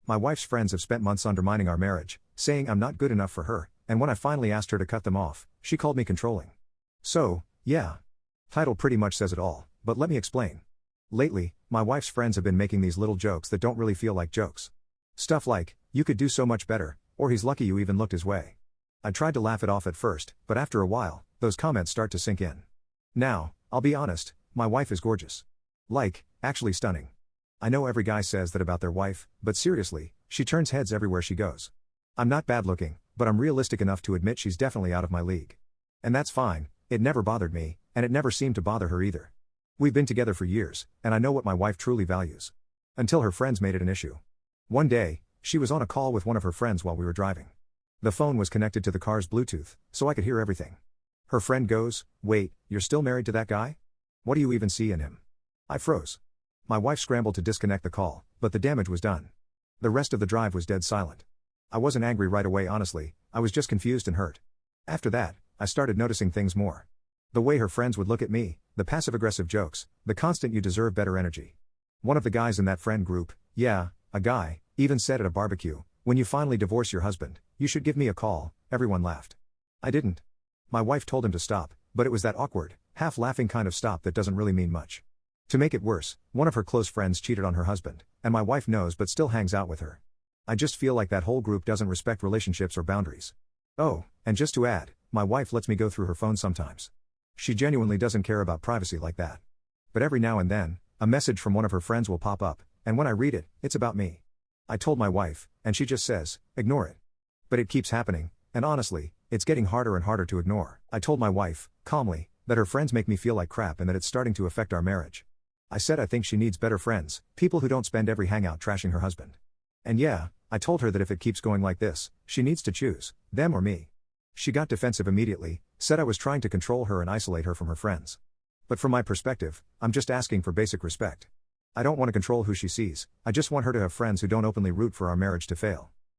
My wife's friends have spent months undermining our marriage, saying I'm not good enough for her, and when I finally asked her to cut them off, she called me controlling. So, yeah. Title pretty much says it all, but let me explain. Lately, my wife's friends have been making these little jokes that don't really feel like jokes. Stuff like, you could do so much better, or he's lucky you even looked his way. I tried to laugh it off at first, but after a while, those comments start to sink in. Now, I'll be honest, my wife is gorgeous. Like, actually stunning. I know every guy says that about their wife, but seriously, she turns heads everywhere she goes. I'm not bad looking, but I'm realistic enough to admit she's definitely out of my league. And that's fine, it never bothered me, and it never seemed to bother her either. We've been together for years, and I know what my wife truly values. Until her friends made it an issue. One day, she was on a call with one of her friends while we were driving. The phone was connected to the car's Bluetooth, so I could hear everything. Her friend goes, "Wait, you're still married to that guy? What do you even see in him?" I froze. My wife scrambled to disconnect the call, but the damage was done. The rest of the drive was dead silent. I wasn't angry right away, honestly, I was just confused and hurt. After that, I started noticing things more. The way her friends would look at me, the passive-aggressive jokes, the constant "you deserve better" energy. One of the guys in that friend group, yeah, a guy, even said at a barbecue, "When you finally divorce your husband, you should give me a call." Everyone laughed. I didn't. My wife told him to stop, but it was that awkward, half-laughing kind of stop that doesn't really mean much. To make it worse, one of her close friends cheated on her husband, and my wife knows but still hangs out with her. I just feel like that whole group doesn't respect relationships or boundaries. Oh, and just to add, my wife lets me go through her phone sometimes. She genuinely doesn't care about privacy like that. But every now and then, a message from one of her friends will pop up, and when I read it, it's about me. I told my wife, and she just says, "Ignore it." But it keeps happening, and honestly, it's getting harder and harder to ignore. I told my wife, calmly, that her friends make me feel like crap and that it's starting to affect our marriage. I said I think she needs better friends, people who don't spend every hangout trashing her husband. And yeah, I told her that if it keeps going like this, she needs to choose, them or me. She got defensive immediately, said I was trying to control her and isolate her from her friends. But from my perspective, I'm just asking for basic respect. I don't want to control who she sees, I just want her to have friends who don't openly root for our marriage to fail.